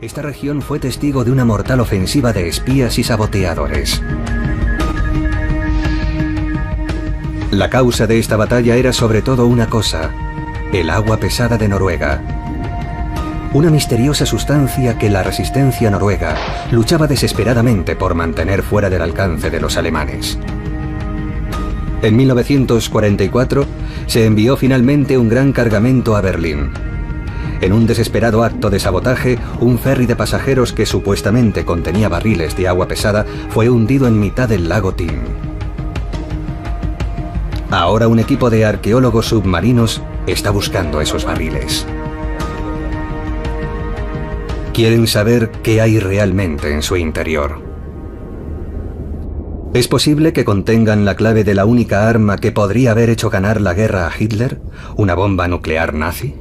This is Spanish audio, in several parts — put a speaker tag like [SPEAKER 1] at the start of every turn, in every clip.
[SPEAKER 1] Esta región fue testigo de una mortal ofensiva de espías y saboteadores. La causa de esta batalla era sobre todo una cosa: el agua pesada de Noruega. Una misteriosa sustancia que la resistencia noruega luchaba desesperadamente por mantener fuera del alcance de los alemanes. En 1944 se envió finalmente un gran cargamento a Berlín. En un desesperado acto de sabotaje, un ferry de pasajeros que supuestamente contenía barriles de agua pesada fue hundido en mitad del lago Tin. Ahora un equipo de arqueólogos submarinos está buscando esos barriles. Quieren saber qué hay realmente en su interior. ¿Es posible que contengan la clave de la única arma que podría haber hecho ganar la guerra a Hitler? ¿Una bomba nuclear nazi?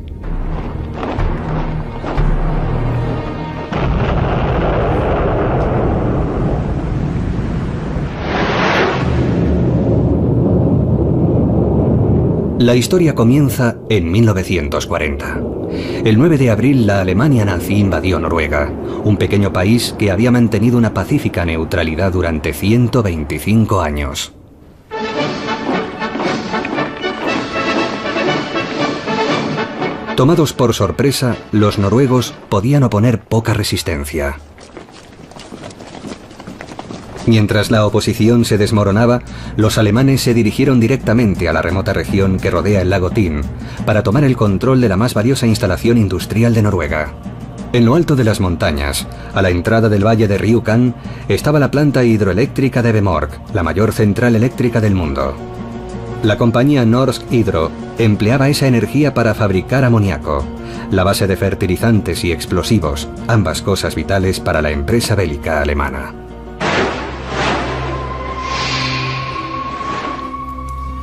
[SPEAKER 1] La historia comienza en 1940. El 9 de abril la Alemania nazi invadió Noruega, un pequeño país que había mantenido una pacífica neutralidad durante 125 años. Tomados por sorpresa, los noruegos podían oponer poca resistencia. Mientras la oposición se desmoronaba, los alemanes se dirigieron directamente a la remota región que rodea el lago Tin para tomar el control de la más valiosa instalación industrial de Noruega. En lo alto de las montañas, a la entrada del valle de Rjukan, estaba la planta hidroeléctrica de Vemork, la mayor central eléctrica del mundo. La compañía Norsk Hydro empleaba esa energía para fabricar amoníaco, la base de fertilizantes y explosivos, ambas cosas vitales para la empresa bélica alemana.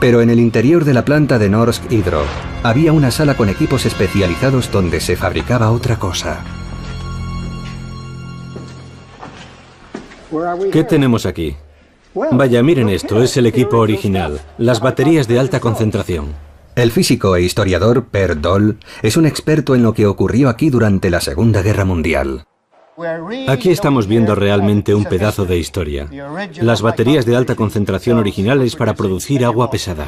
[SPEAKER 1] Pero en el interior de la planta de Norsk Hydro había una sala con equipos especializados donde se fabricaba otra cosa.
[SPEAKER 2] ¿Qué tenemos aquí? Vaya, miren esto, es el equipo original, las baterías de alta concentración.
[SPEAKER 1] El físico e historiador Per Doll es un experto en lo que ocurrió aquí durante la Segunda Guerra Mundial.
[SPEAKER 2] Aquí estamos viendo realmente un pedazo de historia. Las baterías de alta concentración originales para producir agua pesada.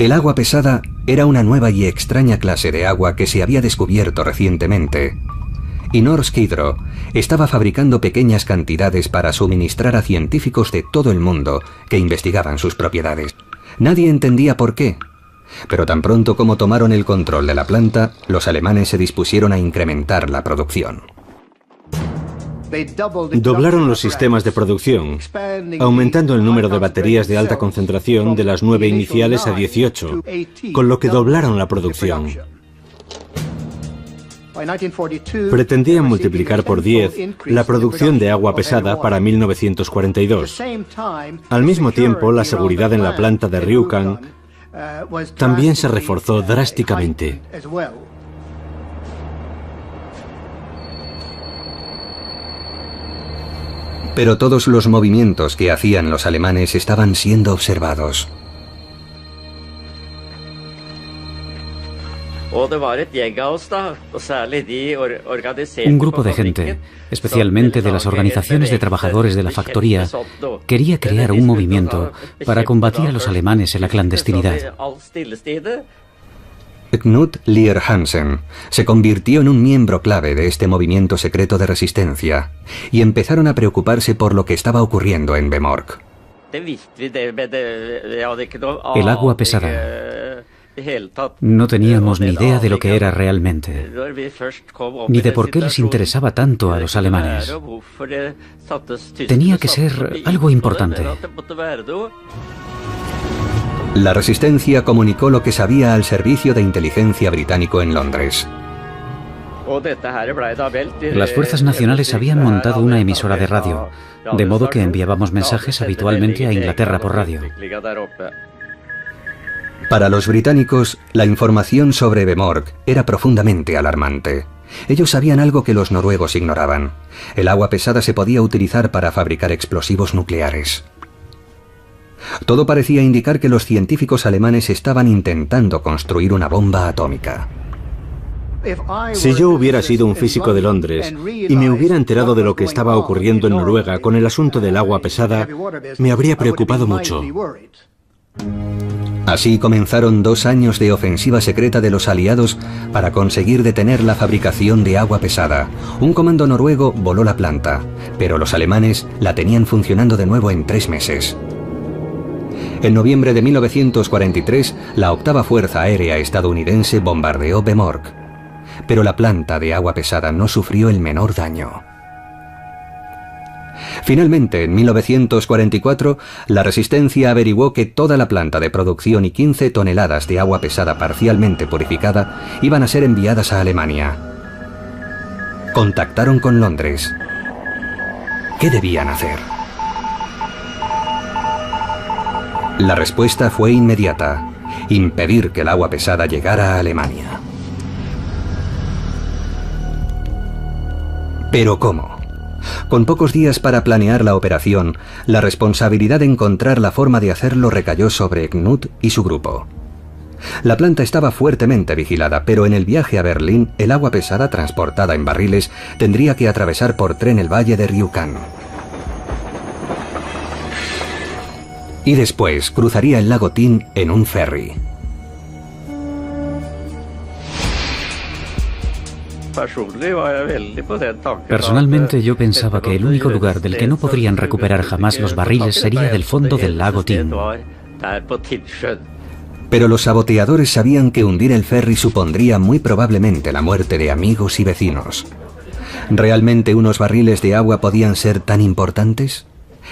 [SPEAKER 1] El agua pesada era una nueva y extraña clase de agua que se había descubierto recientemente. Y Norsk Hydro estaba fabricando pequeñas cantidades para suministrar a científicos de todo el mundo que investigaban sus propiedades. Nadie entendía por qué. Pero tan pronto como tomaron el control de la planta, los alemanes se dispusieron a incrementar la producción.
[SPEAKER 2] Doblaron los sistemas de producción, aumentando el número de baterías de alta concentración de las 9 iniciales a 18, con lo que doblaron la producción. Pretendían multiplicar por 10 la producción de agua pesada para 1942. Al mismo tiempo, la seguridad en la planta de Rjukan también se reforzó drásticamente.
[SPEAKER 1] Pero todos los movimientos que hacían los alemanes estaban siendo observados.
[SPEAKER 3] Un grupo de gente, especialmente de las organizaciones de trabajadores de la factoría, quería crear un movimiento para combatir a los alemanes en la clandestinidad.
[SPEAKER 1] Knut Lier Hansen se convirtió en un miembro clave de este movimiento secreto de resistencia y empezaron a preocuparse por lo que estaba ocurriendo en Vemork.
[SPEAKER 3] El agua pesada. No teníamos ni idea de lo que era realmente, ni de por qué les interesaba tanto a los alemanes. Tenía que ser algo importante.
[SPEAKER 1] La resistencia comunicó lo que sabía al servicio de inteligencia británico en Londres.
[SPEAKER 3] Las fuerzas nacionales habían montado una emisora de radio, de modo que enviábamos mensajes habitualmente a Inglaterra por radio.
[SPEAKER 1] Para los británicos, la información sobre Vemork era profundamente alarmante. Ellos sabían algo que los noruegos ignoraban. El agua pesada se podía utilizar para fabricar explosivos nucleares. Todo parecía indicar que los científicos alemanes estaban intentando construir una bomba atómica.
[SPEAKER 2] Si yo hubiera sido un físico de Londres y me hubiera enterado de lo que estaba ocurriendo en Noruega con el asunto del agua pesada, me habría preocupado mucho.
[SPEAKER 1] Así comenzaron 2 años de ofensiva secreta de los aliados para conseguir detener la fabricación de agua pesada. Un comando noruego voló la planta, pero los alemanes la tenían funcionando de nuevo en 3 meses. En noviembre de 1943, la 8ª Fuerza Aérea estadounidense bombardeó Vemork, pero la planta de agua pesada no sufrió el menor daño. Finalmente, en 1944, la Resistencia averiguó que toda la planta de producción y 15 toneladas de agua pesada parcialmente purificada iban a ser enviadas a Alemania. Contactaron con Londres. ¿Qué debían hacer? La respuesta fue inmediata: impedir que el agua pesada llegara a Alemania. ¿Pero cómo? Con pocos días para planear la operación, la responsabilidad de encontrar la forma de hacerlo recayó sobre Knut y su grupo. La planta estaba fuertemente vigilada, pero en el viaje a Berlín, el agua pesada transportada en barriles tendría que atravesar por tren el valle de Rjukan. Y después cruzaría el lago Tin en un ferry.
[SPEAKER 3] Personalmente yo pensaba que el único lugar del que no podrían recuperar jamás los barriles sería del fondo del lago Tin.
[SPEAKER 1] Pero los saboteadores sabían que hundir el ferry supondría muy probablemente la muerte de amigos y vecinos. ¿Realmente unos barriles de agua podían ser tan importantes?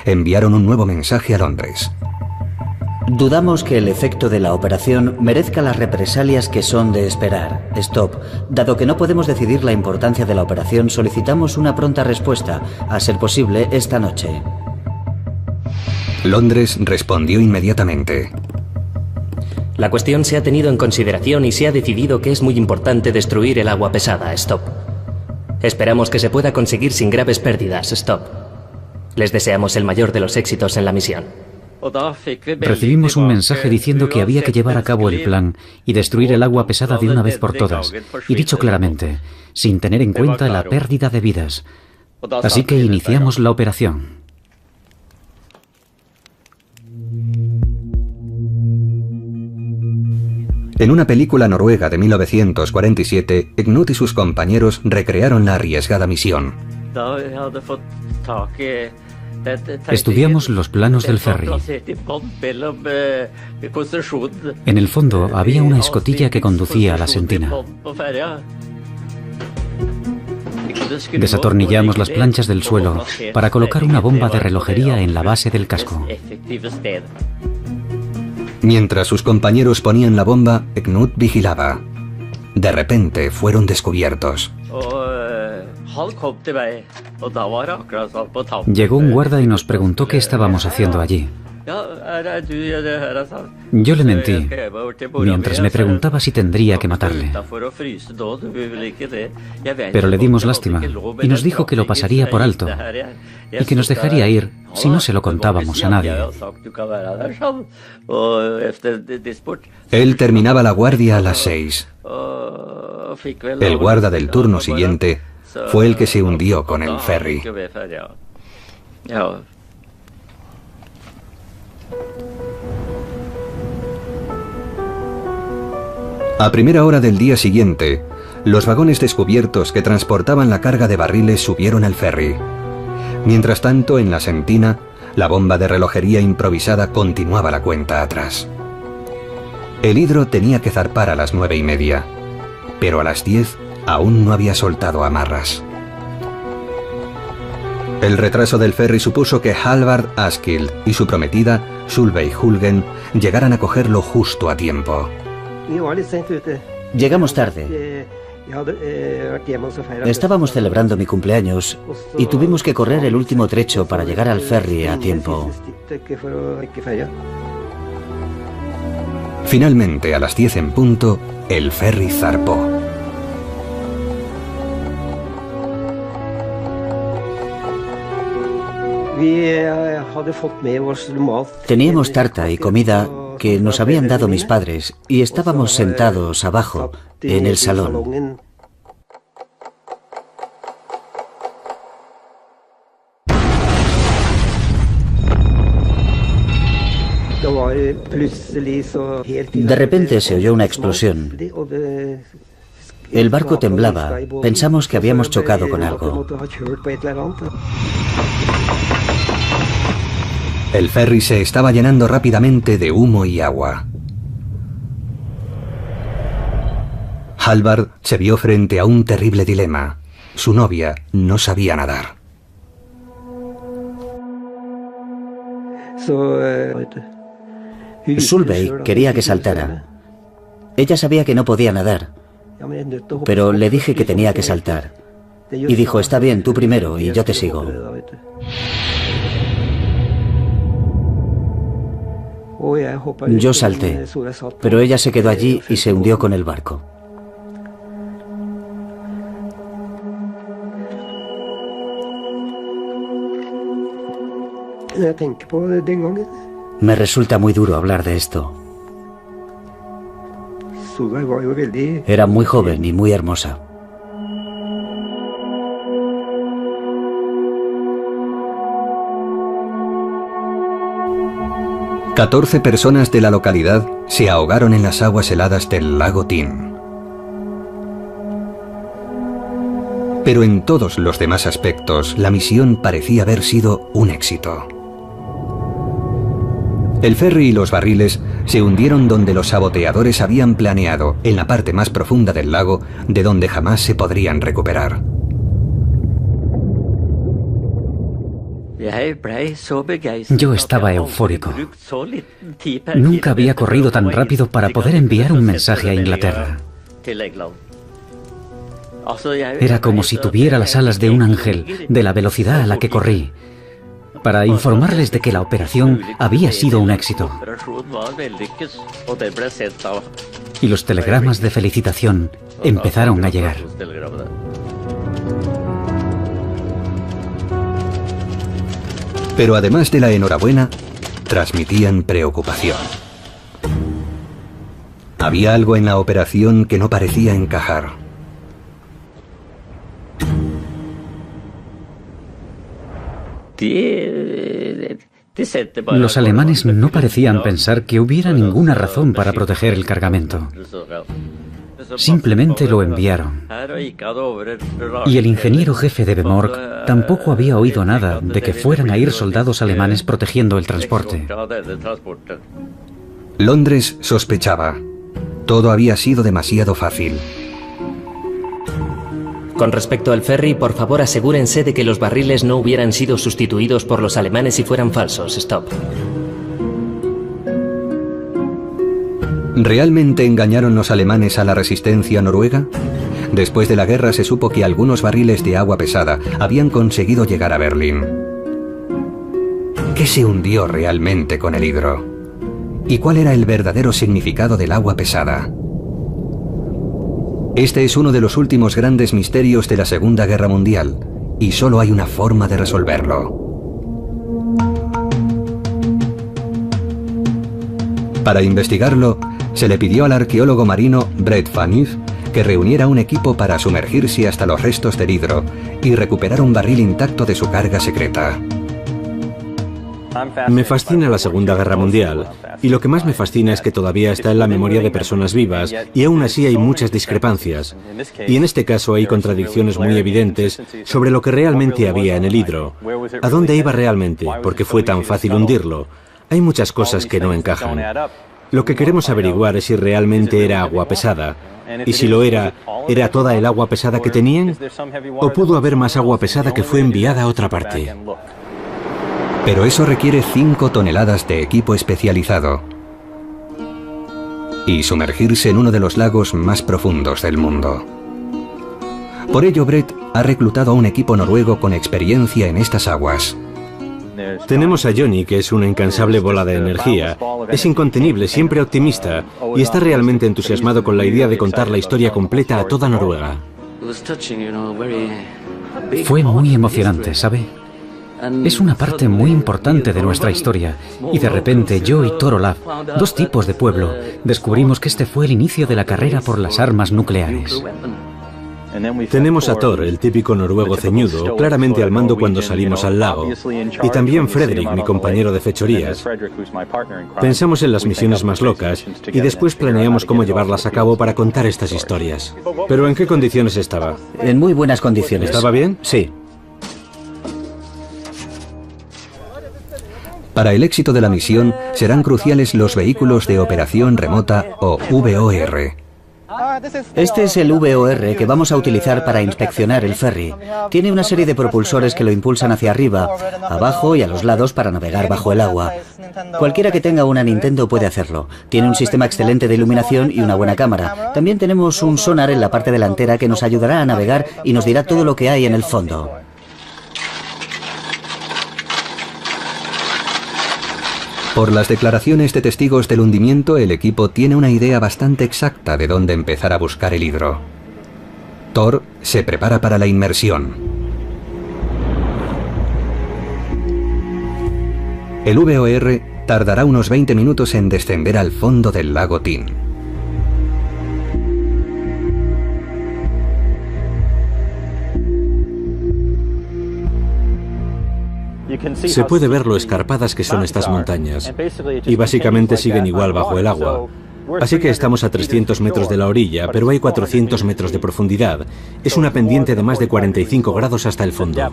[SPEAKER 1] Enviaron un nuevo mensaje a Londres.
[SPEAKER 4] Dudamos que el efecto de la operación merezca las represalias que son de esperar. Stop. Dado que no podemos decidir la importancia de la operación, solicitamos una pronta respuesta, a ser posible esta noche.
[SPEAKER 1] Londres respondió inmediatamente.
[SPEAKER 5] La cuestión se ha tenido en consideración y se ha decidido que es muy importante destruir el agua pesada. Stop. Esperamos que se pueda conseguir sin graves pérdidas. Stop. Les deseamos el mayor de los éxitos en la misión.
[SPEAKER 3] Recibimos un mensaje diciendo que había que llevar a cabo el plan y destruir el agua pesada de una vez por todas, y dicho claramente, sin tener en cuenta la pérdida de vidas. Así que iniciamos la operación.
[SPEAKER 1] En una película noruega de 1947, Knut y sus compañeros recrearon la arriesgada misión.
[SPEAKER 3] Estudiamos los planos del ferry. En el fondo había una escotilla que conducía a la sentina. Desatornillamos las planchas del suelo para colocar una bomba de relojería en la base del casco.
[SPEAKER 1] Mientras sus compañeros ponían la bomba, Knut vigilaba. De repente fueron descubiertos.
[SPEAKER 3] Llegó un guarda y nos preguntó qué estábamos haciendo allí. Yo le mentí, mientras me preguntaba si tendría que matarle. Pero le dimos lástima y nos dijo que lo pasaría por alto y que nos dejaría ir si no se lo contábamos a nadie.
[SPEAKER 1] Él terminaba la guardia a las 6. El guarda del turno siguiente fue el que se hundió con el ferry. A primera hora del día siguiente, los vagones descubiertos que transportaban la carga de barriles subieron al ferry. Mientras tanto, en la sentina, la bomba de relojería improvisada continuaba la cuenta atrás. El hidro tenía que zarpar a las 9:30, pero a las 10 aún no había soltado amarras. El retraso del ferry supuso que Halvard Askild y su prometida, Solveig Hulgen, llegaran a cogerlo justo a tiempo.
[SPEAKER 4] Llegamos tarde. Estábamos celebrando mi cumpleaños y tuvimos que correr el último trecho para llegar al ferry a tiempo.
[SPEAKER 1] Finalmente, a las 10 en punto, el ferry zarpó.
[SPEAKER 4] Teníamos tarta y comida que nos habían dado mis padres y estábamos sentados abajo, en el salón. De repente se oyó una explosión. El barco temblaba. Pensamos que habíamos chocado con algo.
[SPEAKER 1] El ferry se estaba llenando rápidamente de humo y agua. Hallvard se vio frente a un terrible dilema. Su novia no sabía nadar.
[SPEAKER 4] Solveig quería que saltara. Ella sabía que no podía nadar, pero le dije que tenía que saltar. Y dijo, está bien, tú primero y yo te sigo. Yo salté, pero ella se quedó allí y se hundió con el barco. Me resulta muy duro hablar de esto. Era muy joven y muy hermosa.
[SPEAKER 1] ...14 personas de la localidad se ahogaron en las aguas heladas del lago Tin. Pero en todos los demás aspectos, la misión parecía haber sido un éxito. El ferry y los barriles se hundieron donde los saboteadores habían planeado, en la parte más profunda del lago, de donde jamás se podrían recuperar.
[SPEAKER 3] Yo estaba eufórico. Nunca había corrido tan rápido para poder enviar un mensaje a Inglaterra. Era como si tuviera las alas de un ángel, de la velocidad a la que corrí, para informarles de que la operación había sido un éxito. Y los telegramas de felicitación empezaron a llegar.
[SPEAKER 1] Pero además de la enhorabuena, transmitían preocupación. Había algo en la operación que no parecía encajar.
[SPEAKER 3] Los alemanes no parecían pensar que hubiera ninguna razón para proteger el cargamento. Simplemente lo enviaron. Y el ingeniero jefe de Vemork tampoco había oído nada de que fueran a ir soldados alemanes protegiendo el transporte.
[SPEAKER 1] Londres sospechaba. Todo había sido demasiado fácil.
[SPEAKER 5] Con respecto al ferry, por favor asegúrense de que los barriles no hubieran sido sustituidos por los alemanes y fueran falsos. Stop.
[SPEAKER 1] ¿Realmente engañaron los alemanes a la resistencia noruega? Después de la guerra se supo que algunos barriles de agua pesada habían conseguido llegar a Berlín. ¿Qué se hundió realmente con el hidro? ¿Y cuál era el verdadero significado del agua pesada? Este es uno de los últimos grandes misterios de la Segunda Guerra Mundial, y solo hay una forma de resolverlo. Para investigarlo, se le pidió al arqueólogo marino Brett Van Uff que reuniera un equipo para sumergirse hasta los restos del hidro y recuperar un barril intacto de su carga secreta.
[SPEAKER 2] Me fascina la Segunda Guerra Mundial, y lo que más me fascina es que todavía está en la memoria de personas vivas, y aún así hay muchas discrepancias. Y en este caso hay contradicciones muy evidentes sobre lo que realmente había en el hidro. ¿A dónde iba realmente? ¿Por qué fue tan fácil hundirlo? Hay muchas cosas que no encajan. Lo que queremos averiguar es si realmente era agua pesada. Y si lo era, ¿era toda el agua pesada que tenían? ¿O pudo haber más agua pesada que fue enviada a otra parte?
[SPEAKER 1] Pero eso requiere 5 toneladas de equipo especializado y sumergirse en uno de los lagos más profundos del mundo. Por ello, Brett ha reclutado a un equipo noruego con experiencia en estas aguas.
[SPEAKER 2] Tenemos a Johnny, que es una incansable bola de energía. Es incontenible, siempre optimista, y está realmente entusiasmado con la idea de contar la historia completa a toda Noruega.
[SPEAKER 3] Fue muy emocionante, ¿sabe? Es una parte muy importante de nuestra historia, y de repente yo y Thor Olaf, 2 tipos de pueblo, descubrimos que este fue el inicio de la carrera por las armas nucleares.
[SPEAKER 2] Tenemos a Thor, el típico noruego ceñudo, claramente al mando cuando salimos al lago. Y también Frederick, mi compañero de fechorías. Pensamos en las misiones más locas y después planeamos cómo llevarlas a cabo para contar estas historias. ¿Pero en qué condiciones estaba?
[SPEAKER 4] En muy buenas condiciones.
[SPEAKER 2] ¿Estaba bien?
[SPEAKER 4] Sí.
[SPEAKER 1] Para el éxito de la misión serán cruciales los vehículos de operación remota o VOR.
[SPEAKER 4] Este es el VOR que vamos a utilizar para inspeccionar el ferry. Tiene una serie de propulsores que lo impulsan hacia arriba, abajo y a los lados para navegar bajo el agua. Cualquiera que tenga una Nintendo puede hacerlo. Tiene un sistema excelente de iluminación y una buena cámara. También tenemos un sonar en la parte delantera que nos ayudará a navegar y nos dirá todo lo que hay en el fondo.
[SPEAKER 1] Por las declaraciones de testigos del hundimiento, el equipo tiene una idea bastante exacta de dónde empezar a buscar el hidro. Thor se prepara para la inmersión. El VOR tardará unos 20 minutos en descender al fondo del lago Tin.
[SPEAKER 2] Se puede ver lo escarpadas que son estas montañas, y básicamente siguen igual bajo el agua. Así que estamos a 300 metros de la orilla, pero hay 400 metros de profundidad. Es una pendiente de más de 45 grados hasta el fondo.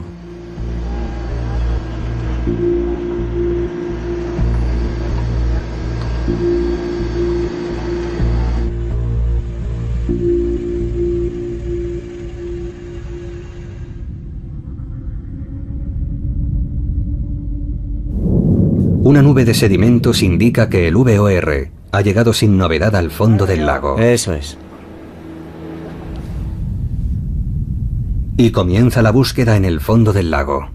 [SPEAKER 1] Una nube de sedimentos indica que el VOR ha llegado sin novedad al fondo del lago.
[SPEAKER 4] Eso es.
[SPEAKER 1] Y comienza la búsqueda en el fondo del lago.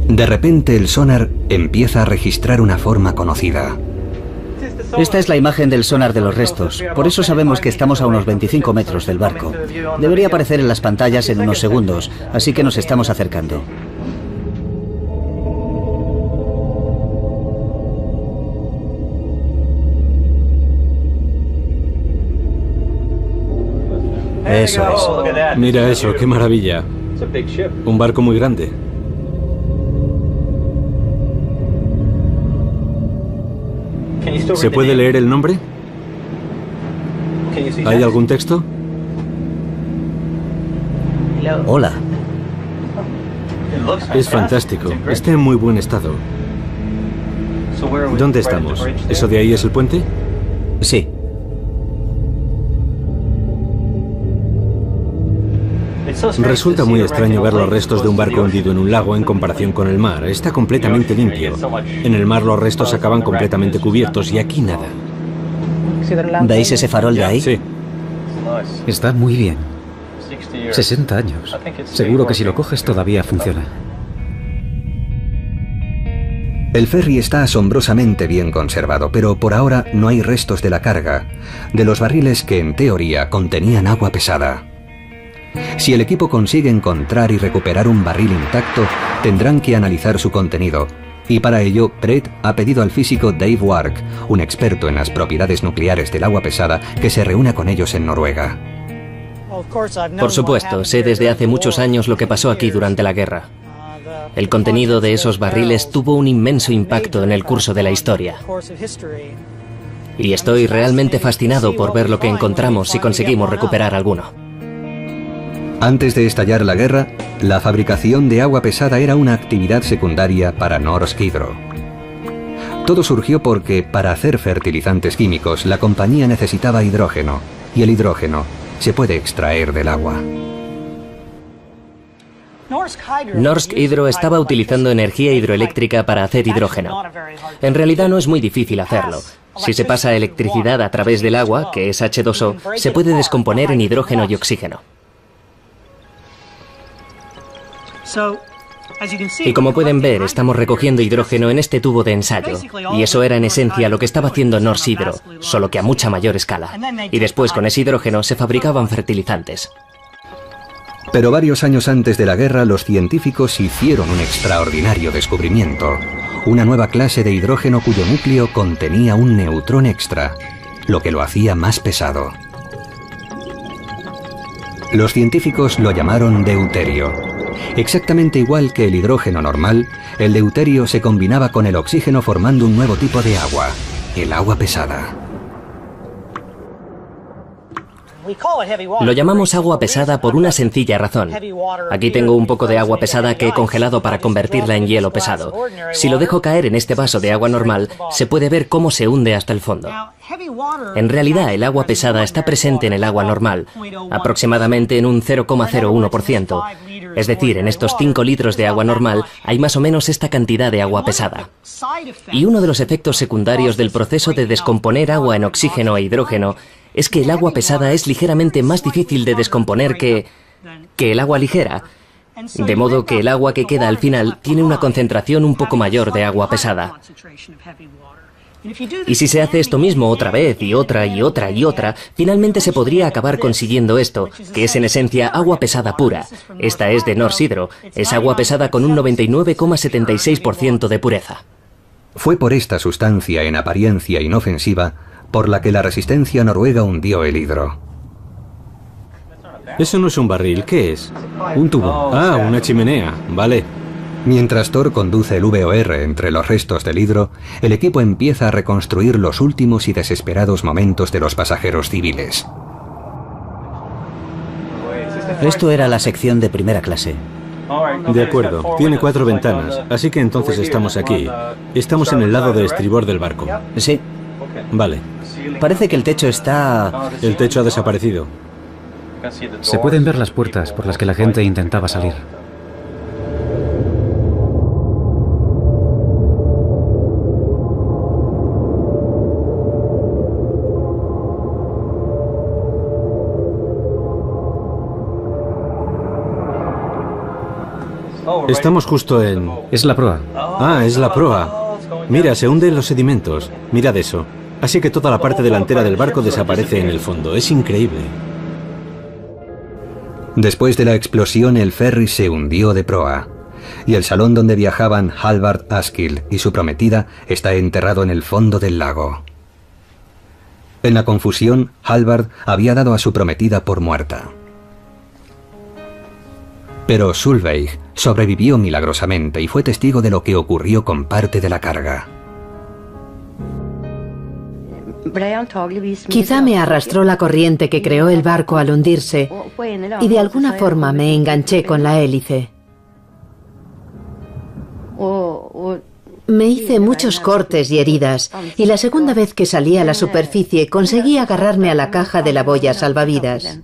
[SPEAKER 1] De repente el sonar empieza a registrar una forma conocida.
[SPEAKER 4] Esta es la imagen del sonar de los restos. Por eso sabemos que estamos a unos 25 metros del barco. Debería aparecer en las pantallas en unos segundos, así que nos estamos acercando. Eso es.
[SPEAKER 2] Mira eso, qué maravilla. Un barco muy grande. ¿Se puede leer el nombre? ¿Hay algún texto?
[SPEAKER 4] Hola.
[SPEAKER 2] Es fantástico. Está en muy buen estado. ¿Dónde estamos? ¿Eso de ahí es el puente?
[SPEAKER 4] Sí.
[SPEAKER 2] Resulta muy extraño ver los restos de un barco hundido en un lago en comparación con el mar. Está completamente limpio. En el mar los restos acaban completamente cubiertos y aquí nada.
[SPEAKER 4] ¿Veis ese farol de ahí?
[SPEAKER 2] Sí.
[SPEAKER 3] Está muy bien. 60 años. Seguro que si lo coges todavía funciona.
[SPEAKER 1] El ferry está asombrosamente bien conservado, pero por ahora no hay restos de la carga, de los barriles que en teoría contenían agua pesada. Si el equipo consigue encontrar y recuperar un barril intacto, tendrán que analizar su contenido. Y para ello, Brett ha pedido al físico Dave Wark, un experto en las propiedades nucleares del agua pesada, que se reúna con ellos en Noruega.
[SPEAKER 5] Por supuesto, sé desde hace muchos años lo que pasó aquí durante la guerra. El contenido de esos barriles tuvo un inmenso impacto en el curso de la historia. Y estoy realmente fascinado por ver lo que encontramos si conseguimos recuperar alguno.
[SPEAKER 1] Antes de estallar la guerra, la fabricación de agua pesada era una actividad secundaria para Norsk Hydro. Todo surgió porque, para hacer fertilizantes químicos, la compañía necesitaba hidrógeno, y el hidrógeno se puede extraer del agua.
[SPEAKER 5] Norsk Hydro estaba utilizando energía hidroeléctrica para hacer hidrógeno. En realidad no es muy difícil hacerlo. Si se pasa electricidad a través del agua, que es H2O, se puede descomponer en hidrógeno y oxígeno. Y como pueden ver, estamos recogiendo hidrógeno en este tubo de ensayo. Y eso era en esencia lo que estaba haciendo Norsk Hydro, solo que a mucha mayor escala. Y después con ese hidrógeno se fabricaban fertilizantes.
[SPEAKER 1] Pero varios años antes de la guerra, los científicos hicieron un extraordinario descubrimiento. Una nueva clase de hidrógeno cuyo núcleo contenía un neutrón extra, lo que lo hacía más pesado. Los científicos lo llamaron deuterio. Exactamente igual que el hidrógeno normal, el deuterio se combinaba con el oxígeno formando un nuevo tipo de agua, el agua pesada.
[SPEAKER 5] Lo llamamos agua pesada por una sencilla razón. Aquí tengo un poco de agua pesada que he congelado para convertirla en hielo pesado. Si lo dejo caer en este vaso de agua normal, se puede ver cómo se hunde hasta el fondo. En realidad, el agua pesada está presente en el agua normal, aproximadamente en un 0,01%. Es decir, en estos 5 litros de agua normal hay más o menos esta cantidad de agua pesada. Y uno de los efectos secundarios del proceso de descomponer agua en oxígeno e hidrógeno es que el agua pesada es ligeramente más difícil de descomponer que el agua ligera, de modo que el agua que queda al final tiene una concentración un poco mayor de agua pesada. Y si se hace esto mismo otra vez y otra y otra y otra, finalmente se podría acabar consiguiendo esto, que es en esencia agua pesada pura. Esta es de Norsk Hydro, es agua pesada con un 99,76% de pureza.
[SPEAKER 1] Fue por esta sustancia en apariencia inofensiva por la que la resistencia noruega hundió el Hydro.
[SPEAKER 2] Eso no es un barril, ¿qué es?
[SPEAKER 1] Un tubo.
[SPEAKER 2] Ah, una chimenea, vale.
[SPEAKER 1] Mientras Thor conduce el VOR entre los restos del Hydro, el equipo empieza a reconstruir los últimos y desesperados momentos de los pasajeros civiles.
[SPEAKER 4] Esto era la sección de primera clase.
[SPEAKER 2] De acuerdo, tiene 4 ventanas, así que entonces estamos aquí. Estamos en el lado de estribor del barco.
[SPEAKER 4] Sí.
[SPEAKER 2] Vale.
[SPEAKER 4] Parece que el techo está...
[SPEAKER 2] El techo ha desaparecido.
[SPEAKER 3] Se pueden ver las puertas por las que la gente intentaba salir.
[SPEAKER 2] Estamos justo en...
[SPEAKER 3] Es la proa.
[SPEAKER 2] Ah, es la proa. Mira, se hunden los sedimentos. Mirad eso. Así que toda la parte delantera del barco desaparece en el fondo. Es increíble.
[SPEAKER 1] Después de la explosión, el ferry se hundió de proa. Y el salón donde viajaban Halvard Askild y su prometida está enterrado en el fondo del lago. En la confusión, Halvard había dado a su prometida por muerta. Pero Solveig sobrevivió milagrosamente y fue testigo de lo que ocurrió con parte de la carga.
[SPEAKER 6] Quizá me arrastró la corriente que creó el barco al hundirse y de alguna forma me enganché con la hélice. Me hice muchos cortes y heridas y la segunda vez que salí a la superficie conseguí agarrarme a la caja de la boya salvavidas.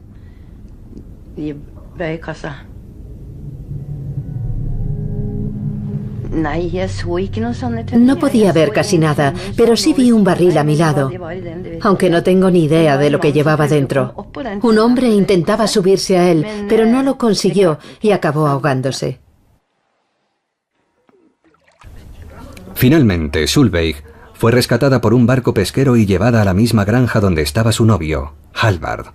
[SPEAKER 6] No podía ver casi nada, pero sí vi un barril a mi lado, aunque no tengo ni idea de lo que llevaba dentro. Un hombre intentaba subirse a él, pero no lo consiguió y acabó ahogándose.
[SPEAKER 1] Finalmente, Solveig fue rescatada por un barco pesquero y llevada a la misma granja donde estaba su novio, Halvard.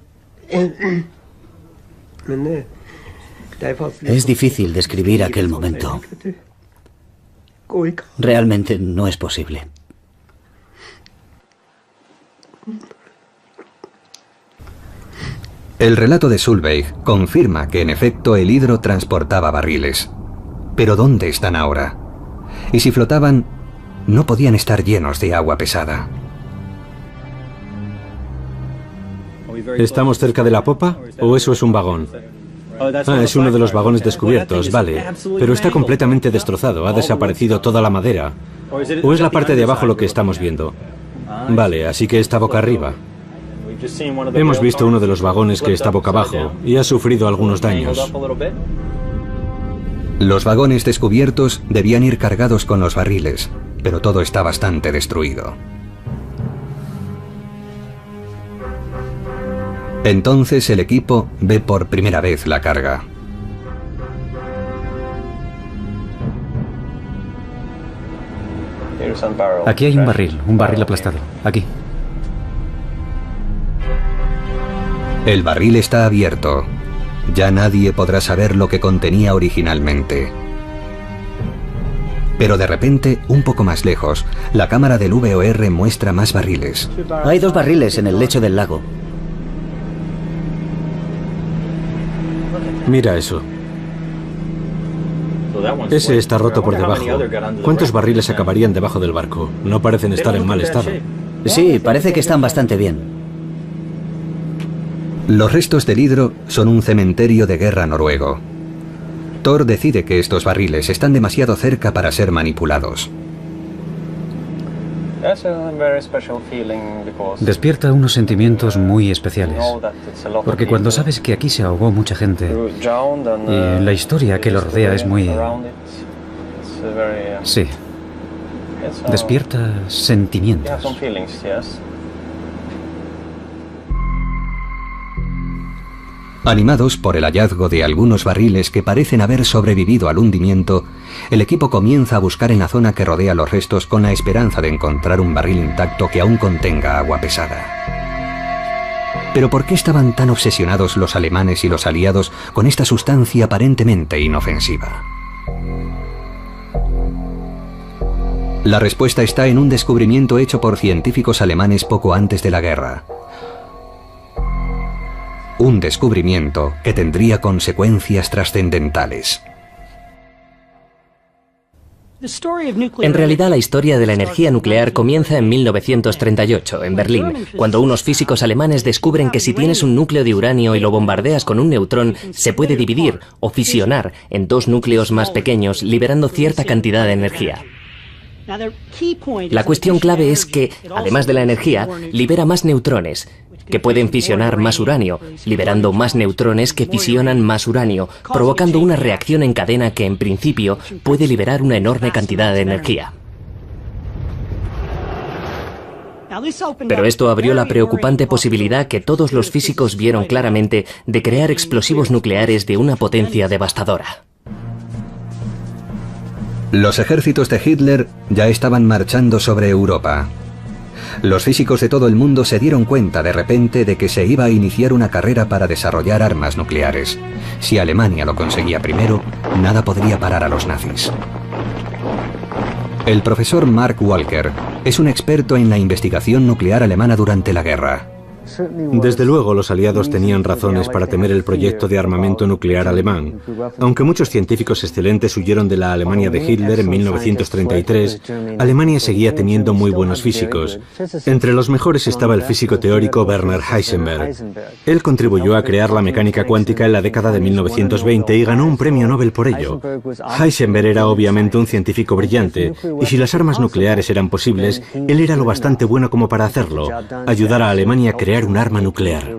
[SPEAKER 4] Es difícil describir aquel momento. Realmente no es posible.
[SPEAKER 1] El relato de Solveig confirma que en efecto el Hydro transportaba barriles. Pero ¿dónde están ahora? Y si flotaban, no podían estar llenos de agua pesada.
[SPEAKER 2] ¿Estamos cerca de la popa o eso es un vagón? Ah, es uno de los vagones descubiertos, vale. Pero está completamente destrozado, ha desaparecido toda la madera. ¿O es la parte de abajo lo que estamos viendo? Vale, así que está boca arriba. Hemos visto uno de los vagones que está boca abajo y ha sufrido algunos daños.
[SPEAKER 1] Los vagones descubiertos debían ir cargados con los barriles, pero todo está bastante destruido. Entonces el equipo ve por primera vez la carga.
[SPEAKER 3] Aquí hay un barril aplastado. Aquí.
[SPEAKER 1] El barril está abierto. Ya nadie podrá saber lo que contenía originalmente. Pero de repente, un poco más lejos, la cámara del VOR muestra más barriles.
[SPEAKER 4] Hay 2 barriles en el lecho del lago.
[SPEAKER 2] Mira eso. Ese está roto por debajo. ¿Cuántos barriles acabarían debajo del barco? No parecen estar en mal estado.
[SPEAKER 4] Sí, parece que están bastante bien.
[SPEAKER 1] Los restos del hidro son un cementerio de guerra noruego. Thor decide que estos barriles están demasiado cerca para ser manipulados.
[SPEAKER 3] Despierta unos sentimientos muy especiales, porque cuando sabes que aquí se ahogó mucha gente y la historia que lo rodea es muy... Sí, despierta sentimientos.
[SPEAKER 1] Animados por el hallazgo de algunos barriles que parecen haber sobrevivido al hundimiento, el equipo comienza a buscar en la zona que rodea los restos con la esperanza de encontrar un barril intacto que aún contenga agua pesada. Pero ¿por qué estaban tan obsesionados los alemanes y los aliados con esta sustancia aparentemente inofensiva? La respuesta está en un descubrimiento hecho por científicos alemanes poco antes de la guerra. Un descubrimiento que tendría consecuencias trascendentales.
[SPEAKER 5] En realidad, la historia de la energía nuclear comienza en 1938, en Berlín, cuando unos físicos alemanes descubren que si tienes un núcleo de uranio y lo bombardeas con un neutrón, se puede dividir o fisionar en 2 núcleos más pequeños, liberando cierta cantidad de energía. La cuestión clave es que, además de la energía, libera más neutrones, que pueden fisionar más uranio, liberando más neutrones que fisionan más uranio, provocando una reacción en cadena que en principio puede liberar una enorme cantidad de energía. Pero esto abrió la preocupante posibilidad que todos los físicos vieron claramente de crear explosivos nucleares de una potencia devastadora.
[SPEAKER 1] Los ejércitos de Hitler ya estaban marchando sobre Europa. Los físicos de todo el mundo se dieron cuenta de repente de que se iba a iniciar una carrera para desarrollar armas nucleares. Si Alemania lo conseguía primero, nada podría parar a los nazis. El profesor Mark Walker es un experto en la investigación nuclear alemana durante la guerra.
[SPEAKER 2] Desde luego, los aliados tenían razones para temer el proyecto de armamento nuclear alemán. Aunque muchos científicos excelentes huyeron de la Alemania de Hitler en 1933, Alemania seguía teniendo muy buenos físicos. Entre los mejores estaba el físico teórico Werner Heisenberg. Él contribuyó a crear la mecánica cuántica en la década de 1920 y ganó un premio Nobel por ello. Heisenberg era obviamente un científico brillante, y si las armas nucleares eran posibles, él era lo bastante bueno como para hacerlo, ayudar a Alemania a crear un arma nuclear.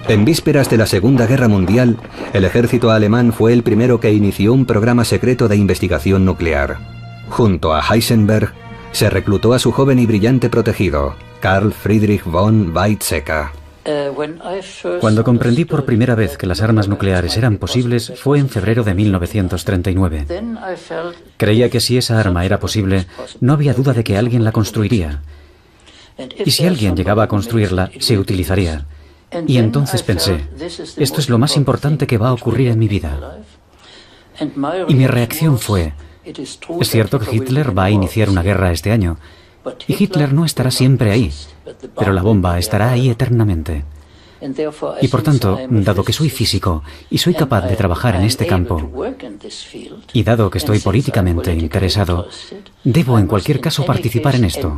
[SPEAKER 1] En vísperas de la Segunda Guerra Mundial, el ejército alemán fue el primero que inició un programa secreto de investigación nuclear. Junto a Heisenberg, se reclutó a su joven y brillante protegido, Carl Friedrich von Weizsäcker.
[SPEAKER 3] Cuando comprendí por primera vez que las armas nucleares eran posibles fue en febrero de 1939. Creía que si esa arma era posible, no había duda de que alguien la construiría. Y si alguien llegaba a construirla, se utilizaría. Y entonces pensé, esto es lo más importante que va a ocurrir en mi vida. Y mi reacción fue, es cierto que Hitler va a iniciar una guerra este año, y Hitler no estará siempre ahí, pero la bomba estará ahí eternamente. Y por tanto, dado que soy físico y soy capaz de trabajar en este campo, y dado que estoy políticamente interesado, debo en cualquier caso participar en esto.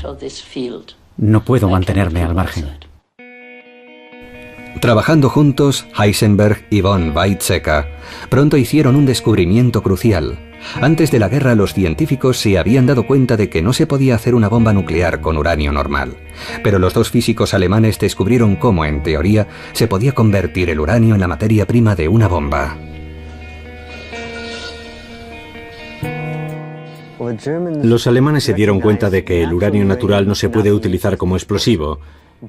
[SPEAKER 3] No puedo mantenerme al margen.
[SPEAKER 1] Trabajando juntos, Heisenberg y von Weizsäcker pronto hicieron un descubrimiento crucial. Antes de la guerra, los científicos se habían dado cuenta de que no se podía hacer una bomba nuclear con uranio normal. Pero los 2 físicos alemanes descubrieron cómo, en teoría, se podía convertir el uranio en la materia prima de una bomba.
[SPEAKER 2] Los alemanes se dieron cuenta de que el uranio natural no se puede utilizar como explosivo.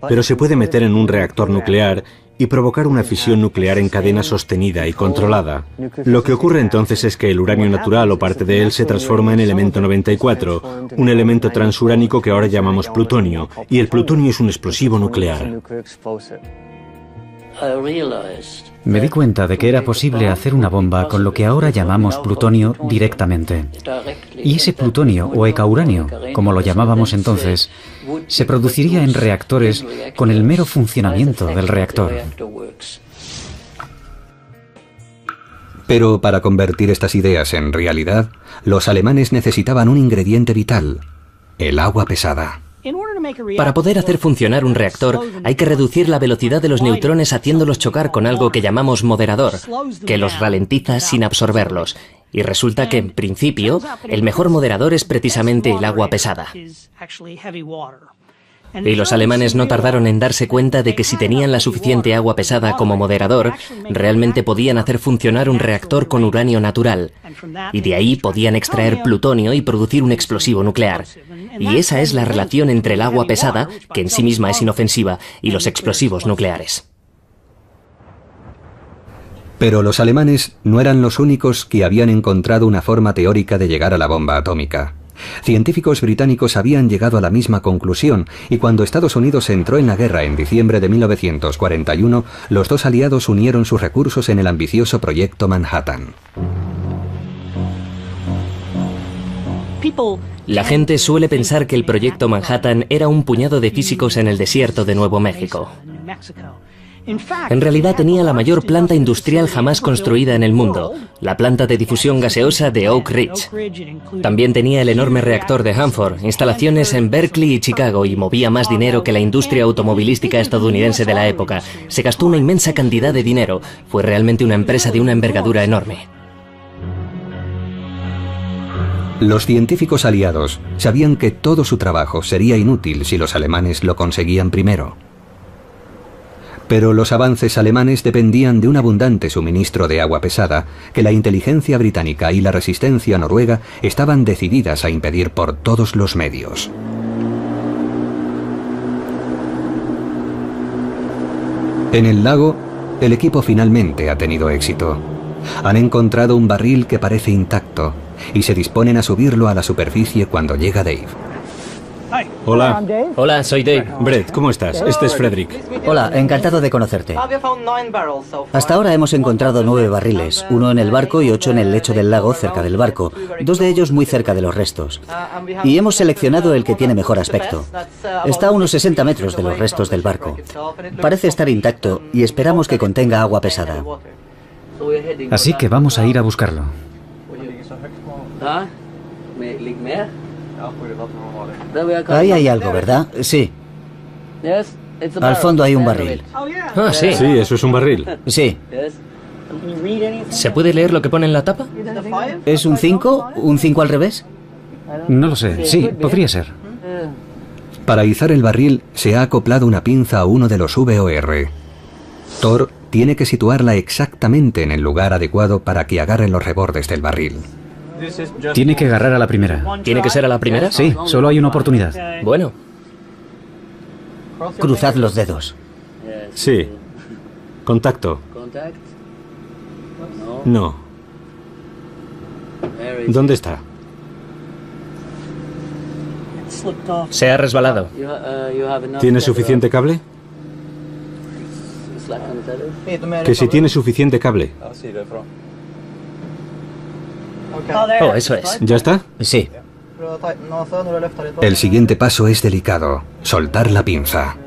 [SPEAKER 2] pero se puede meter en un reactor nuclear y provocar una fisión nuclear en cadena sostenida y controlada. Lo que ocurre entonces es que el uranio natural o parte de él se transforma en elemento 94, un elemento transuránico que ahora llamamos plutonio, y el plutonio es un explosivo nuclear.
[SPEAKER 3] Me di cuenta de que era posible hacer una bomba con lo que ahora llamamos plutonio directamente. Y ese plutonio, o ecauranio, como lo llamábamos entonces, se produciría en reactores con el mero funcionamiento del reactor.
[SPEAKER 1] Pero para convertir estas ideas en realidad, los alemanes necesitaban un ingrediente vital: el agua pesada.
[SPEAKER 5] Para poder hacer funcionar un reactor, hay que reducir la velocidad de los neutrones haciéndolos chocar con algo que llamamos moderador, que los ralentiza sin absorberlos. Y resulta que, en principio, el mejor moderador es precisamente el agua pesada. Y los alemanes no tardaron en darse cuenta de que si tenían la suficiente agua pesada como moderador, realmente podían hacer funcionar un reactor con uranio natural. Y de ahí podían extraer plutonio y producir un explosivo nuclear. Y esa es la relación entre el agua pesada, que en sí misma es inofensiva, y los explosivos nucleares.
[SPEAKER 1] Pero los alemanes no eran los únicos que habían encontrado una forma teórica de llegar a la bomba atómica. Científicos británicos habían llegado a la misma conclusión, y cuando Estados Unidos entró en la guerra en diciembre de 1941, los dos aliados unieron sus recursos en el ambicioso Proyecto Manhattan.
[SPEAKER 5] La gente suele pensar que el Proyecto Manhattan era un puñado de físicos en el desierto de Nuevo México. En realidad tenía la mayor planta industrial jamás construida en el mundo, la planta de difusión gaseosa de Oak Ridge. También tenía el enorme reactor de Hanford, instalaciones en Berkeley y Chicago, y movía más dinero que la industria automovilística estadounidense de la época. Se gastó una inmensa cantidad de dinero. Fue realmente una empresa de una envergadura enorme.
[SPEAKER 1] Los científicos aliados sabían que todo su trabajo sería inútil si los alemanes lo conseguían primero. Pero los avances alemanes dependían de un abundante suministro de agua pesada que la inteligencia británica y la resistencia noruega estaban decididas a impedir por todos los medios. En el lago, el equipo finalmente ha tenido éxito. Han encontrado un barril que parece intacto y se disponen a subirlo a la superficie cuando llega Dave.
[SPEAKER 2] Hola.
[SPEAKER 5] Hola, soy Dave.
[SPEAKER 2] Brett, ¿cómo estás? Este es Frederick.
[SPEAKER 4] Hola, encantado de conocerte. Hasta ahora hemos encontrado 9 barriles, 1 en el barco y 8 en el lecho del lago cerca del barco, 2 de ellos muy cerca de los restos. Y hemos seleccionado el que tiene mejor aspecto. Está a unos 60 metros de los restos del barco. Parece estar intacto y esperamos que contenga agua pesada.
[SPEAKER 3] Así que vamos a ir a buscarlo.
[SPEAKER 4] Ahí hay algo, ¿verdad? Sí. Al fondo hay un barril.
[SPEAKER 5] Ah, sí.
[SPEAKER 2] Sí, eso es un barril.
[SPEAKER 4] Sí.
[SPEAKER 5] ¿Se puede leer lo que pone en la tapa?
[SPEAKER 4] ¿Es un 5? ¿Un 5 al revés?
[SPEAKER 3] No lo sé. Sí, podría ser.
[SPEAKER 1] Para izar el barril se ha acoplado una pinza a uno de los VOR. Thor tiene que situarla exactamente en el lugar adecuado para que agarren los rebordes del barril.
[SPEAKER 3] Tiene que agarrar a la primera.
[SPEAKER 5] ¿Tiene que ser a la primera?
[SPEAKER 3] Sí, solo hay una oportunidad.
[SPEAKER 5] Bueno.
[SPEAKER 4] Cruzad los dedos.
[SPEAKER 2] Sí. Contacto. No. ¿Dónde está?
[SPEAKER 5] Se ha resbalado.
[SPEAKER 2] ¿Tiene suficiente cable? Que si tiene suficiente cable.
[SPEAKER 5] Oh, eso es.
[SPEAKER 2] ¿Ya está?
[SPEAKER 4] Sí.
[SPEAKER 1] El siguiente paso es delicado: soltar la pinza.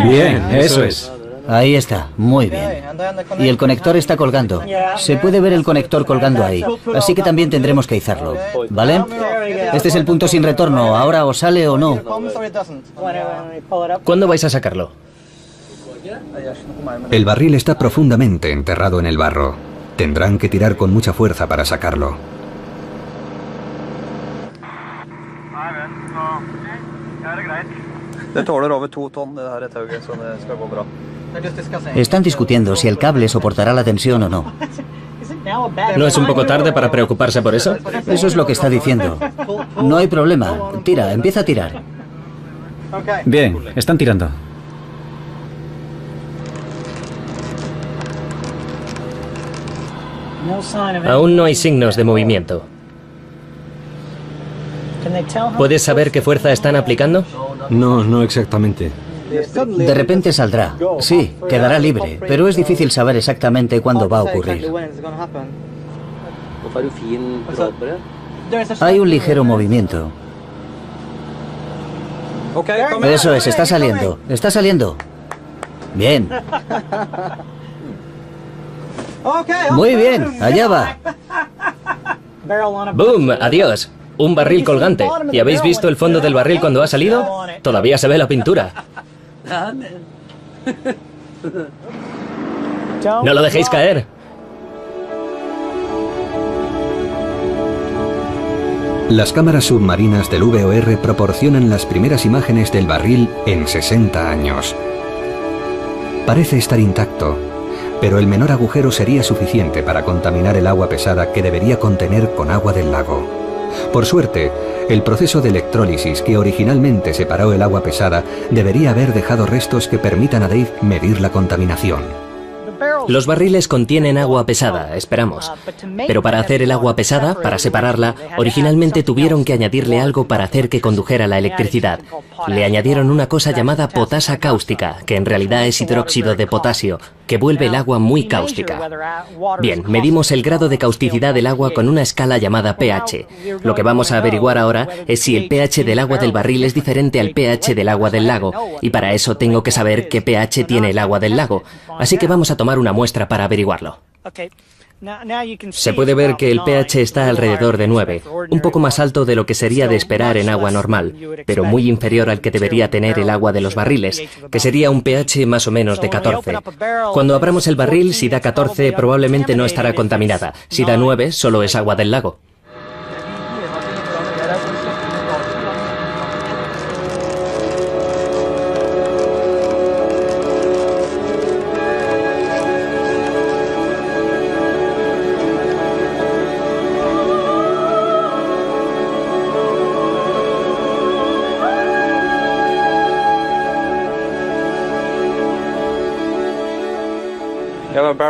[SPEAKER 2] Bien, eso es.
[SPEAKER 4] Ahí está, muy bien. Y el conector está colgando. Se puede ver el conector colgando ahí, así que también tendremos que izarlo, ¿vale? Este es el punto sin retorno, ahora o sale o no.
[SPEAKER 5] ¿Cuándo vais a sacarlo?
[SPEAKER 1] El barril está profundamente enterrado en el barro. Tendrán que tirar con mucha fuerza para sacarlo.
[SPEAKER 4] Están discutiendo si el cable soportará la tensión o no.
[SPEAKER 5] ¿No es un poco tarde para preocuparse por eso?
[SPEAKER 4] Eso es lo que está diciendo. No hay problema. Tira, empieza a tirar.
[SPEAKER 3] Bien, están tirando.
[SPEAKER 5] Aún no hay signos de movimiento. ¿Puedes saber qué fuerza están aplicando?
[SPEAKER 2] No, no exactamente.
[SPEAKER 4] De repente saldrá. Sí, quedará libre, pero es difícil saber exactamente cuándo va a ocurrir. Hay un ligero movimiento. Eso es, está saliendo. Está saliendo. Bien. Muy bien, allá va.
[SPEAKER 5] ¡Boom! ¡Adiós! Un barril colgante. ¿Y habéis visto el fondo del barril cuando ha salido? Todavía se ve la pintura. No lo dejéis caer.
[SPEAKER 1] Las cámaras submarinas del VOR proporcionan las primeras imágenes del barril en 60 años. Parece estar intacto, pero el menor agujero sería suficiente para contaminar el agua pesada que debería contener con agua del lago. Por suerte, el proceso de electrólisis que originalmente separó el agua pesada debería haber dejado restos que permitan a Dave medir la contaminación.
[SPEAKER 5] Los barriles contienen agua pesada, esperamos. Pero para hacer el agua pesada, para separarla, originalmente tuvieron que añadirle algo para hacer que condujera la electricidad. Le añadieron una cosa llamada potasa cáustica, que en realidad es hidróxido de potasio, que vuelve el agua muy cáustica. Bien, medimos el grado de causticidad del agua con una escala llamada pH. Lo que vamos a averiguar ahora es si el pH del agua del barril es diferente al pH del agua del lago, y para eso tengo que saber qué pH tiene el agua del lago. Así que vamos a tomar una muestra para averiguarlo. Se puede ver que el pH está alrededor de 9, un poco más alto de lo que sería de esperar en agua normal, pero muy inferior al que debería tener el agua de los barriles, que sería un pH más o menos de 14. Cuando abramos el barril, si da 14 probablemente no estará contaminada, si da 9 solo es agua del lago.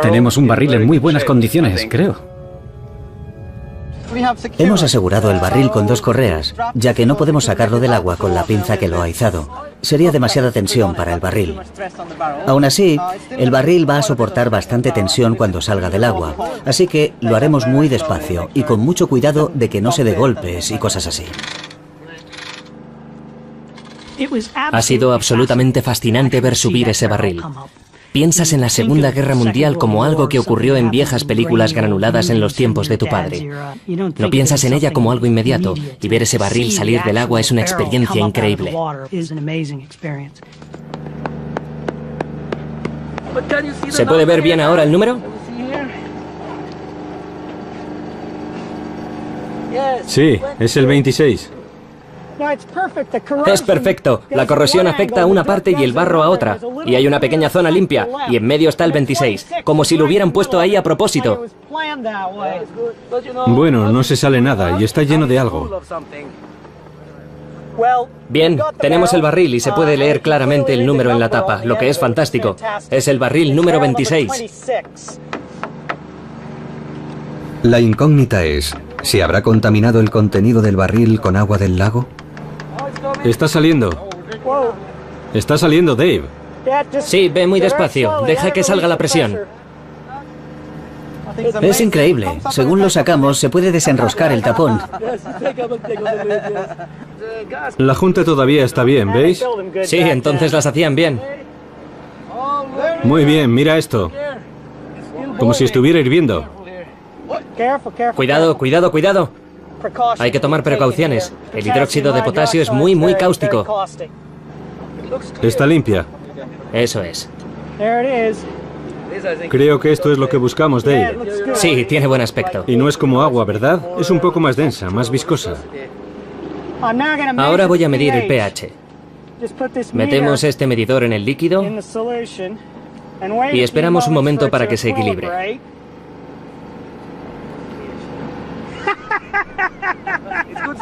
[SPEAKER 3] Tenemos un barril en muy buenas condiciones, creo.
[SPEAKER 4] Hemos asegurado el barril con 2 correas, ya que no podemos sacarlo del agua con la pinza que lo ha izado. Sería demasiada tensión para el barril. Aún así, el barril va a soportar bastante tensión cuando salga del agua, así que lo haremos muy despacio y con mucho cuidado de que no se dé golpes y cosas así.
[SPEAKER 5] Ha sido absolutamente fascinante ver subir ese barril. Piensas en la Segunda Guerra Mundial como algo que ocurrió en viejas películas granuladas en los tiempos de tu padre. No piensas en ella como algo inmediato, y ver ese barril salir del agua es una experiencia increíble. ¿Se puede ver bien ahora el número?
[SPEAKER 2] Sí, es el 26.
[SPEAKER 5] Es perfecto. La corrosión afecta a una parte y el barro a otra. Y hay una pequeña zona limpia. Y en medio está el 26. Como si lo hubieran puesto ahí a propósito.
[SPEAKER 2] Bueno, no se sale nada y está lleno de algo.
[SPEAKER 5] Bien, tenemos el barril y se puede leer claramente el número en la tapa, lo que es fantástico. Es el barril número 26.
[SPEAKER 1] La incógnita es, ¿se habrá contaminado el contenido del barril con agua del lago?
[SPEAKER 2] Está saliendo. Está saliendo, Dave.
[SPEAKER 5] Sí, ve muy despacio. Deja que salga la presión.
[SPEAKER 4] Es increíble. Según lo sacamos, se puede desenroscar el tapón.
[SPEAKER 2] La junta todavía está bien, ¿veis?
[SPEAKER 5] Sí, entonces las hacían bien.
[SPEAKER 2] Muy bien, mira esto. Como si estuviera hirviendo.
[SPEAKER 5] Cuidado, cuidado, cuidado. Hay que tomar precauciones. El hidróxido de potasio es muy, muy cáustico.
[SPEAKER 2] Está limpia.
[SPEAKER 5] Eso es.
[SPEAKER 2] Creo que esto es lo que buscamos, Dave.
[SPEAKER 5] Sí, tiene buen aspecto.
[SPEAKER 2] Y no es como agua, ¿verdad? Es un poco más densa, más viscosa.
[SPEAKER 5] Ahora voy a medir el pH. Metemos este medidor en el líquido y esperamos un momento para que se equilibre.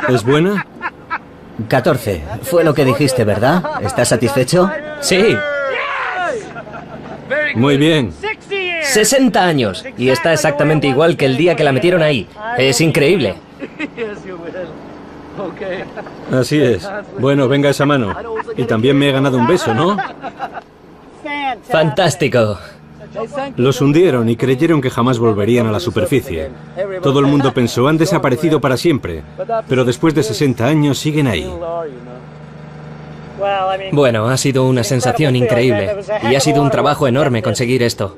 [SPEAKER 2] ¿Es buena?
[SPEAKER 4] 14. Fue lo que dijiste, ¿verdad? ¿Estás satisfecho?
[SPEAKER 5] Sí.
[SPEAKER 2] Muy bien.
[SPEAKER 5] 60 años. Y está exactamente igual que el día que la metieron ahí. Es increíble.
[SPEAKER 2] Así es. Bueno, venga esa mano. Y también me he ganado un beso, ¿no?
[SPEAKER 5] Fantástico.
[SPEAKER 2] Los hundieron y creyeron que jamás volverían a la superficie. Todo el mundo pensó, han desaparecido para siempre. Pero después de 60 años siguen ahí.
[SPEAKER 5] Bueno, ha sido una sensación increíble. Y ha sido un trabajo enorme conseguir esto.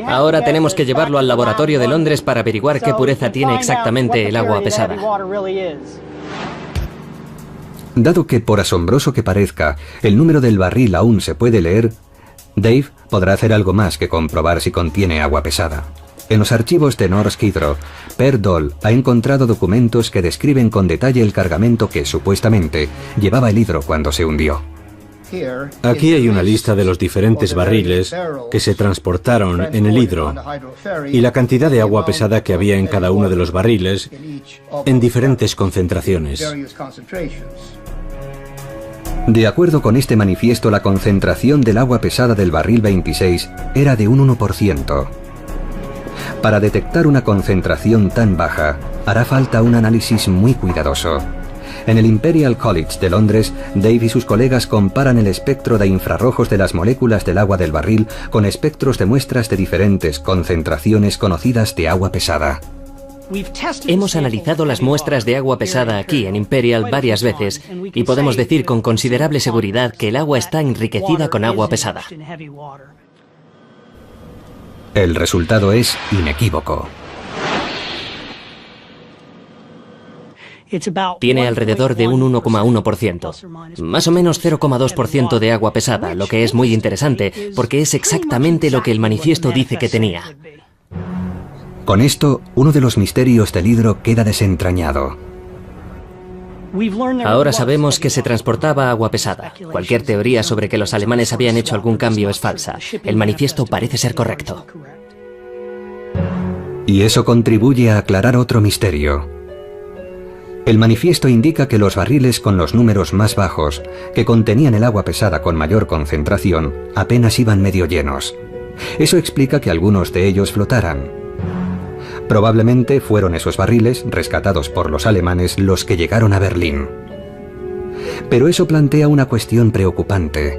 [SPEAKER 5] Ahora tenemos que llevarlo al laboratorio de Londres para averiguar qué pureza tiene exactamente el agua pesada.
[SPEAKER 1] Dado que, por asombroso que parezca, el número del barril aún se puede leer, Dave podrá hacer algo más que comprobar si contiene agua pesada. En los archivos de Norsk Hydro, Per Doll ha encontrado documentos que describen con detalle el cargamento que, supuestamente, llevaba el Hydro cuando se hundió.
[SPEAKER 2] Aquí hay una lista de los diferentes barriles que se transportaron en el Hydro y la cantidad de agua pesada que había en cada uno de los barriles en diferentes concentraciones.
[SPEAKER 1] De acuerdo con este manifiesto, la concentración del agua pesada del barril 26 era de un 1%. Para detectar una concentración tan baja, hará falta un análisis muy cuidadoso. En el Imperial College de Londres, Dave y sus colegas comparan el espectro de infrarrojos de las moléculas del agua del barril con espectros de muestras de diferentes concentraciones conocidas de agua pesada.
[SPEAKER 5] Hemos analizado las muestras de agua pesada aquí en Imperial varias veces y podemos decir con considerable seguridad que el agua está enriquecida con agua pesada.
[SPEAKER 1] El resultado es inequívoco.
[SPEAKER 5] Tiene alrededor de un 1,1%, más o menos 0,2% de agua pesada, lo que es muy interesante porque es exactamente lo que el manifiesto dice que tenía.
[SPEAKER 1] Con esto, uno de los misterios del Hydro queda desentrañado.
[SPEAKER 5] Ahora sabemos que se transportaba agua pesada. Cualquier teoría sobre que los alemanes habían hecho algún cambio es falsa. El manifiesto parece ser correcto.
[SPEAKER 1] Y eso contribuye a aclarar otro misterio. El manifiesto indica que los barriles con los números más bajos, que contenían el agua pesada con mayor concentración, apenas iban medio llenos. Eso explica que algunos de ellos flotaran. Probablemente fueron esos barriles, rescatados por los alemanes, los que llegaron a Berlín. Pero eso plantea una cuestión preocupante.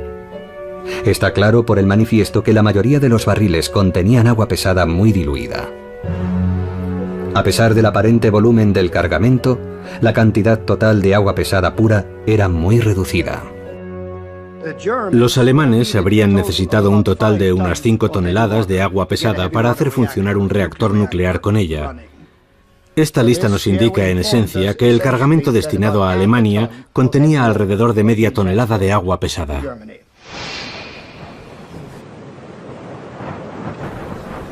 [SPEAKER 1] Está claro por el manifiesto que la mayoría de los barriles contenían agua pesada muy diluida. A pesar del aparente volumen del cargamento, la cantidad total de agua pesada pura era muy reducida.
[SPEAKER 2] Los alemanes habrían necesitado un total de unas 5 toneladas de agua pesada para hacer funcionar un reactor nuclear con ella. Esta lista nos indica, en esencia, que el cargamento destinado a Alemania contenía alrededor de media tonelada de agua pesada.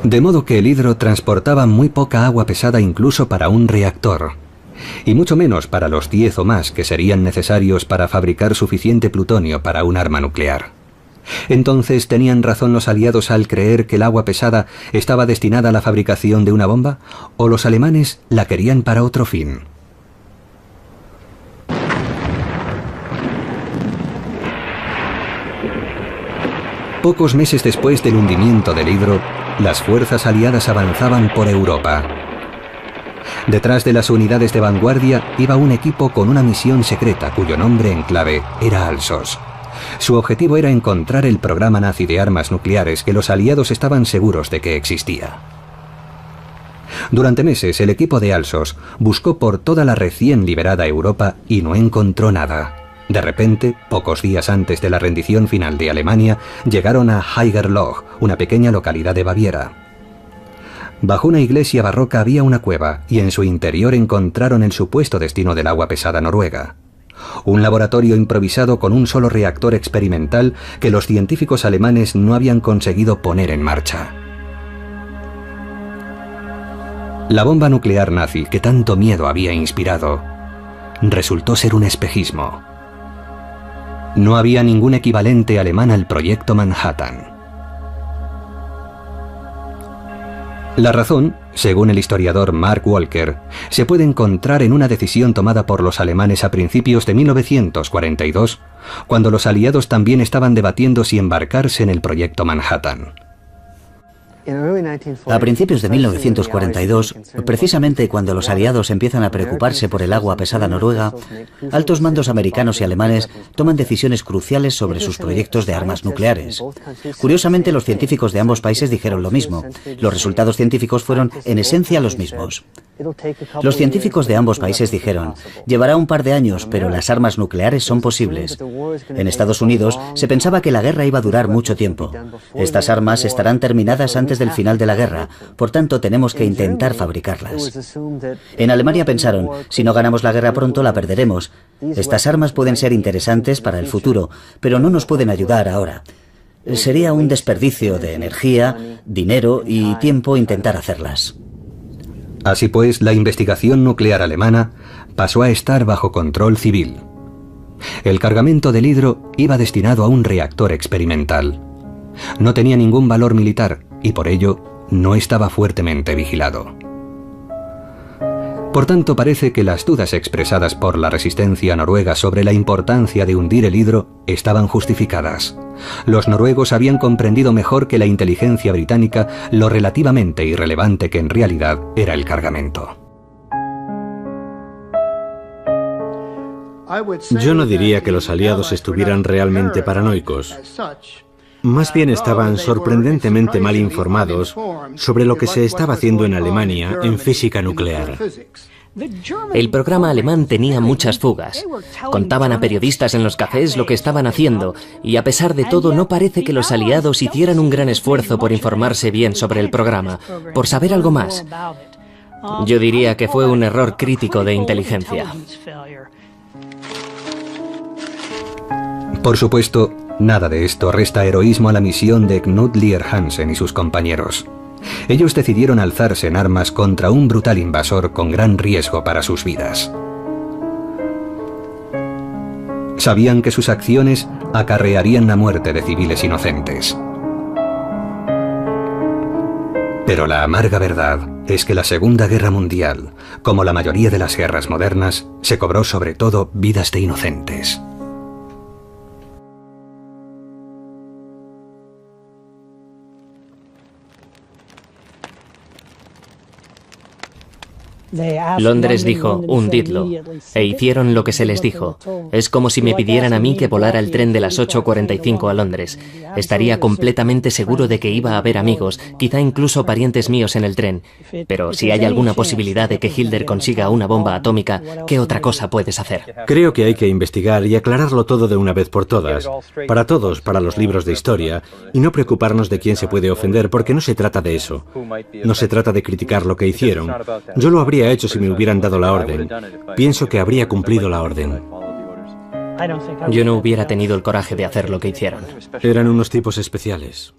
[SPEAKER 1] De modo que el Hydro transportaba muy poca agua pesada incluso para un reactor, y mucho menos para los 10 o más que serían necesarios para fabricar suficiente plutonio para un arma nuclear. Entonces, ¿tenían razón los aliados al creer que el agua pesada estaba destinada a la fabricación de una bomba? ¿O los alemanes la querían para otro fin? Pocos meses después del hundimiento del Hydro, las fuerzas aliadas avanzaban por Europa. Detrás de las unidades de vanguardia iba un equipo con una misión secreta cuyo nombre en clave era Alsos. Su objetivo era encontrar el programa nazi de armas nucleares que los aliados estaban seguros de que existía. Durante meses el equipo de Alsos buscó por toda la recién liberada Europa y no encontró nada. De repente, pocos días antes de la rendición final de Alemania, llegaron a Haigerloch, una pequeña localidad de Baviera. Bajo una iglesia barroca había una cueva y en su interior encontraron el supuesto destino del agua pesada noruega. Un laboratorio improvisado con un solo reactor experimental que los científicos alemanes no habían conseguido poner en marcha. La bomba nuclear nazi que tanto miedo había inspirado resultó ser un espejismo. No había ningún equivalente alemán al proyecto Manhattan. La razón, según el historiador Mark Walker, se puede encontrar en una decisión tomada por los alemanes a principios de 1942, cuando los aliados también estaban debatiendo si embarcarse en el proyecto Manhattan.
[SPEAKER 4] A principios de 1942, precisamente cuando los aliados empiezan a preocuparse por el agua pesada noruega, altos mandos americanos y alemanes toman decisiones cruciales sobre sus proyectos de armas nucleares. Curiosamente, los científicos de ambos países dijeron lo mismo. Los resultados científicos fueron, en esencia, los mismos. Los científicos de ambos países dijeron: llevará un par de años, pero las armas nucleares son posibles. En Estados Unidos se pensaba que la guerra iba a durar mucho tiempo. Estas armas estarán terminadas antes del final de la guerra, por tanto tenemos que intentar fabricarlas. En Alemania pensaron: si no ganamos la guerra pronto, la perderemos. Estas armas pueden ser interesantes para el futuro, pero no nos pueden ayudar ahora. Sería un desperdicio de energía, dinero y tiempo intentar hacerlas.
[SPEAKER 1] Así pues, la investigación nuclear alemana pasó a estar bajo control civil. El cargamento del hidro iba destinado a un reactor experimental. No tenía ningún valor militar y por ello no estaba fuertemente vigilado. Por tanto, parece que las dudas expresadas por la resistencia noruega sobre la importancia de hundir el hidro estaban justificadas. Los noruegos habían comprendido mejor que la inteligencia británica lo relativamente irrelevante que en realidad era el cargamento.
[SPEAKER 2] Yo no diría que los aliados estuvieran realmente paranoicos. Más bien estaban sorprendentemente mal informados sobre lo que se estaba haciendo en Alemania en física nuclear.
[SPEAKER 5] El programa alemán tenía muchas fugas. Contaban a periodistas en los cafés lo que estaban haciendo, y a pesar de todo no parece que los aliados hicieran un gran esfuerzo por informarse bien sobre el programa, por saber algo más. Yo diría que fue un error crítico de inteligencia.
[SPEAKER 1] Por supuesto, nada de esto resta heroísmo a la misión de Knut Lier Hansen y sus compañeros. Ellos decidieron alzarse en armas contra un brutal invasor con gran riesgo para sus vidas. Sabían que sus acciones acarrearían la muerte de civiles inocentes. Pero la amarga verdad es que la Segunda Guerra Mundial, como la mayoría de las guerras modernas, se cobró sobre todo vidas de inocentes.
[SPEAKER 5] Londres dijo: hundidlo, e hicieron lo que se les dijo. Es como si me pidieran a mí que volara el tren de las 8:45 a Londres. Estaría completamente seguro de que iba a haber amigos, quizá incluso parientes míos en el tren. Pero si hay alguna posibilidad de que Hitler consiga una bomba atómica, ¿qué otra cosa puedes hacer?
[SPEAKER 2] Creo que hay que investigar y aclararlo todo de una vez por todas, para todos, para los libros de historia, y no preocuparnos de quién se puede ofender, porque no se trata de eso. No se trata de criticar lo que hicieron. Yo lo habría hecho si me hubieran dado la orden. Pienso que habría cumplido la orden.
[SPEAKER 5] Yo no hubiera tenido el coraje de hacer lo que hicieron.
[SPEAKER 2] Eran unos tipos especiales.